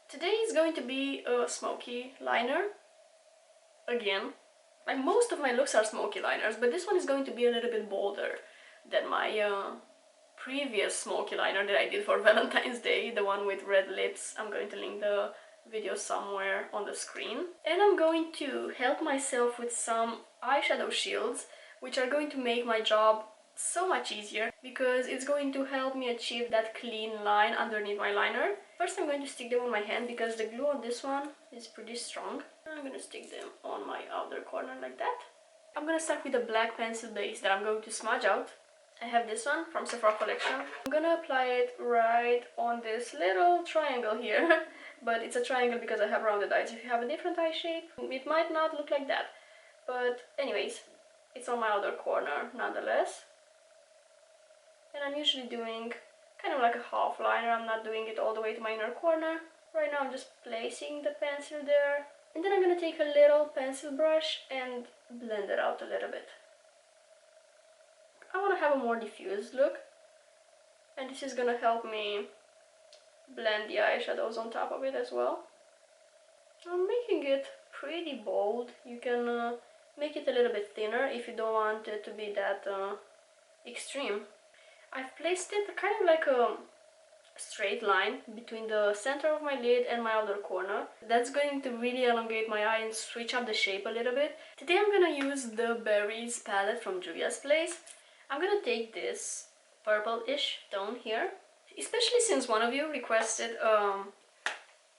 Today is going to be a smoky liner again. Like most of my looks are smoky liners, but this one is going to be a little bit bolder than my previous smoky liner that I did for Valentine's Day, the one with red lips. I'm going to link the video somewhere on the screen. And I'm going to help myself with some eyeshadow shields, which are going to make my job so much easier because it's going to help me achieve that clean line underneath my liner. First I'm going to stick them on my hand because the glue on this one is pretty strong. I'm going to stick them on my outer corner like that. I'm going to start with a black pencil base that I'm going to smudge out. I have this one from Sephora Collection. I'm going to apply it right on this little triangle here. But it's a triangle because I have rounded eyes. If you have a different eye shape, it might not look like that. But anyways, it's on my outer corner nonetheless. And I'm usually doing kind of like a half liner. I'm not doing it all the way to my inner corner. Right now I'm just placing the pencil there. And then I'm going to take a little pencil brush and blend it out a little bit. I want to have a more diffused look. And this is going to help me blend the eyeshadows on top of it as well. I'm making it pretty bold. You can make it a little bit thinner if you don't want it to be that extreme. I've placed it kind of like a straight line between the center of my lid and my outer corner. That's going to really elongate my eye and switch up the shape a little bit. Today I'm gonna use the Berries palette from Juvia's place. I'm gonna take this purple-ish tone here, especially since one of you requested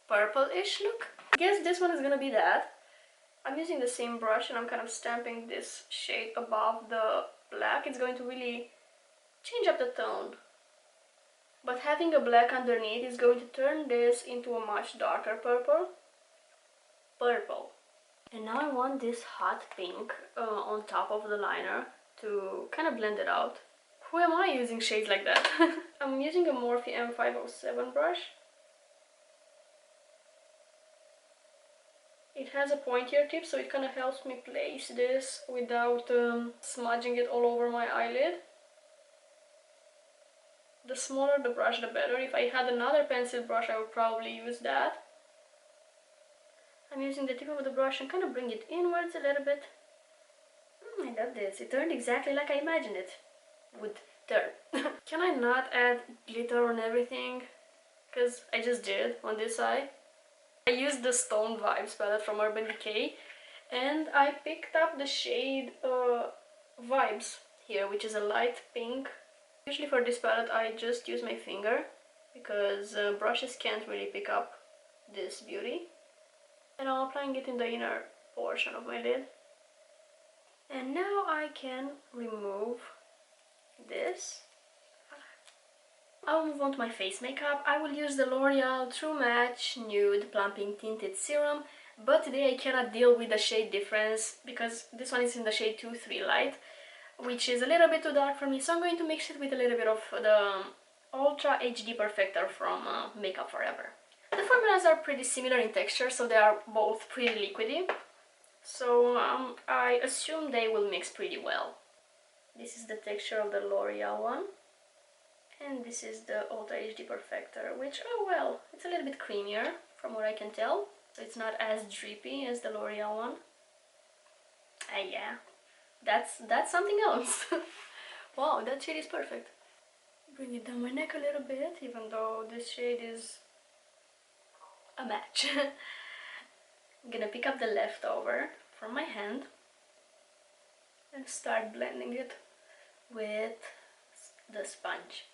purple-ish look. I guess this one is gonna be that. I'm using the same brush and I'm kind of stamping this shade above the black. It's going to really change up the tone. But having a black underneath is going to turn this into a much darker purple. And now I want this hot pink on top of the liner to kind of blend it out. Who am I using shades like that? I'm using a Morphe M507 brush. It has a pointier tip, so it kind of helps me place this without smudging it all over my eyelid. The smaller the brush, the better. If I had another pencil brush, I would probably use that. I'm using the tip of the brush and kind of bring it inwards a little bit. I love this. It turned exactly like I imagined it would turn. Can I not add glitter on everything? Because I just did on this eye. I used the Stone Vibes palette from Urban Decay and I picked up the shade Vibes here, which is a light pink. Usually for this palette I just use my finger because brushes can't really pick up this beauty. And I'm applying it in the inner portion of my lid. And now I can remove this. I'll move on to my face makeup. I will use the L'Oreal True Match Nude Plumping Tinted Serum, but today I cannot deal with the shade difference because this one is in the shade 2-3 Light, which is a little bit too dark for me, so I'm going to mix it with a little bit of the Ultra HD Perfector from Makeup Forever. The formulas are pretty similar in texture, so they are both pretty liquidy, so I assume they will mix pretty well. This is the texture of the L'Oreal one. And this is the Ultra HD Perfector, which, oh well, it's a little bit creamier from what I can tell. So it's not as drippy as the L'Oreal one. Yeah, that's something else. Wow, that shade is perfect. Bring it down my neck a little bit, even though this shade is a match. I'm gonna pick up the leftover from my hand and start blending it with the sponge.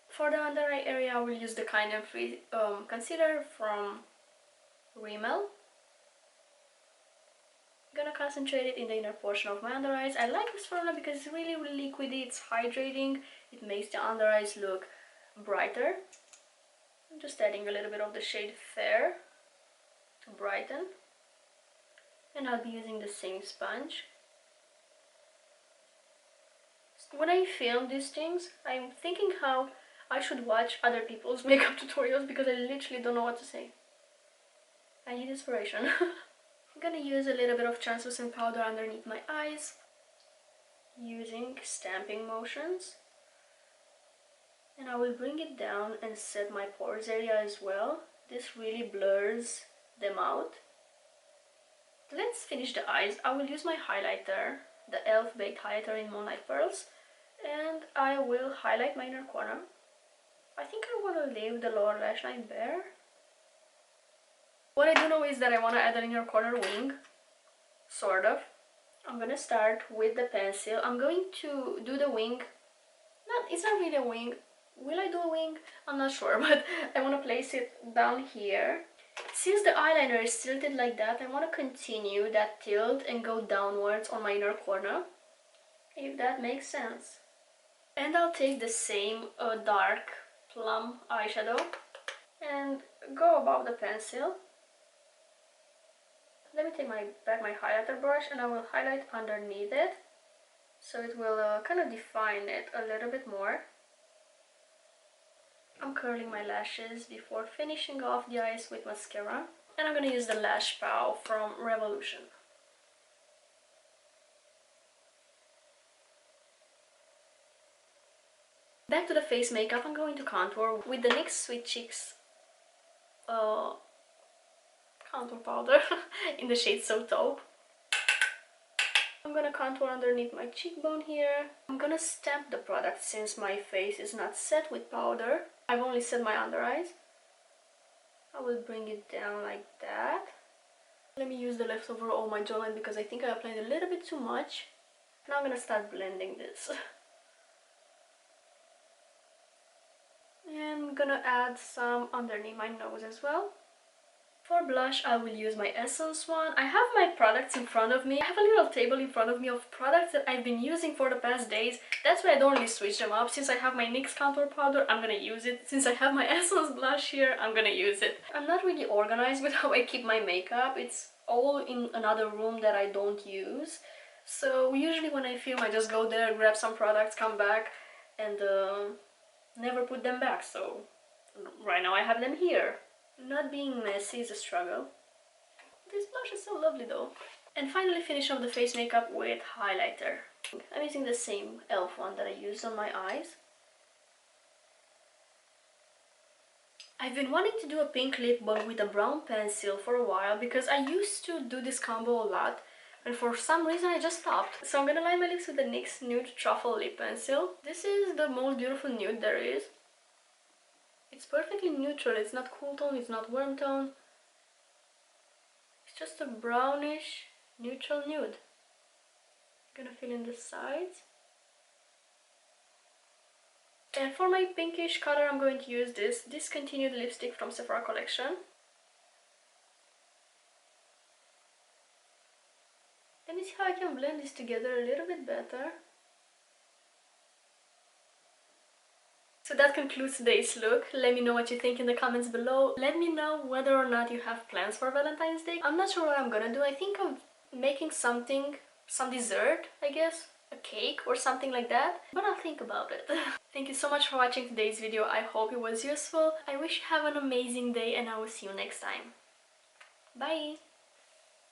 For the under eye area, I will use the Kind and Free concealer from Rimmel. I'm gonna concentrate it in the inner portion of my under eyes. I like this formula because it's really, really liquidy, it's hydrating, it makes the under eyes look brighter. I'm just adding a little bit of the shade Fair to brighten. And I'll be using the same sponge. When I film these things, I'm thinking how I should watch other people's makeup tutorials because I literally don't know what to say. I need inspiration. I'm gonna use a little bit of translucent powder underneath my eyes using stamping motions. And And I will bring it down and set my pores area as well. This really blurs them out. Let's finish the eyes. I will use my highlighter, the e.l.f. Baked Highlighter in Moonlight Pearls, and I will highlight my inner corner. I think I want to leave the lower lash line bare. What I do know is that I want to add an inner corner wing, sort of. I'm gonna start with the pencil. I'm going to do the wing. It's not really a wing. Will I do a wing? I'm not sure, but I want to place it down here. Since the eyeliner is tilted like that, I want to continue that tilt and go downwards on my inner corner, if that makes sense. And I'll take the same dark plum eyeshadow and go above the pencil. Let me take my highlighter brush and I will highlight underneath it, so it will kind of define it a little bit more. I'm curling my lashes before finishing off the eyes with mascara, and I'm gonna use the Lash Pow from Revolution. Back to the face makeup, I'm going to contour with the NYX Sweet Cheeks contour powder in the shade So Taupe. I'm gonna contour underneath my cheekbone here. I'm gonna stamp the product since my face is not set with powder. I've only set my under eyes. I will bring it down like that. Let me use the leftover on my jawline because I think I applied a little bit too much. Now I'm gonna start blending this. And I'm gonna add some underneath my nose as well. For blush, I will use my Essence one. I have my products in front of me. I have a little table in front of me of products that I've been using for the past days. That's why I don't really switch them up. Since I have my NYX contour powder, I'm gonna use it. Since I have my Essence blush here, I'm gonna use it. I'm not really organized with how I keep my makeup. It's all in another room that I don't use. So usually when I film, I just go there, grab some products, come back, and never put them back. So right now I have them here. Not being messy is a struggle. This blush is so lovely though. And finally finish off the face makeup with highlighter. I'm using the same e.l.f. one that I used on my eyes. I've been wanting to do a pink lip but with a brown pencil for a while because I used to do this combo a lot and for some reason I just stopped. So I'm gonna line my lips with the NYX Nude Truffle lip pencil. This is the most beautiful nude there is. It's perfectly neutral, it's not cool tone, it's not warm tone. It's just a brownish, neutral nude. I'm gonna fill in the sides. And for my pinkish color, I'm going to use this discontinued lipstick from Sephora Collection. Let me see how I can blend this together a little bit better. So that concludes today's look. Let me know what you think in the comments below. Let me know whether or not you have plans for Valentine's Day. I'm not sure what I'm gonna do. I think I'm making something, some dessert, I guess. A cake or something like that. But I'll think about it. Thank you so much for watching today's video. I hope it was useful. I wish you have an amazing day and I will see you next time. Bye!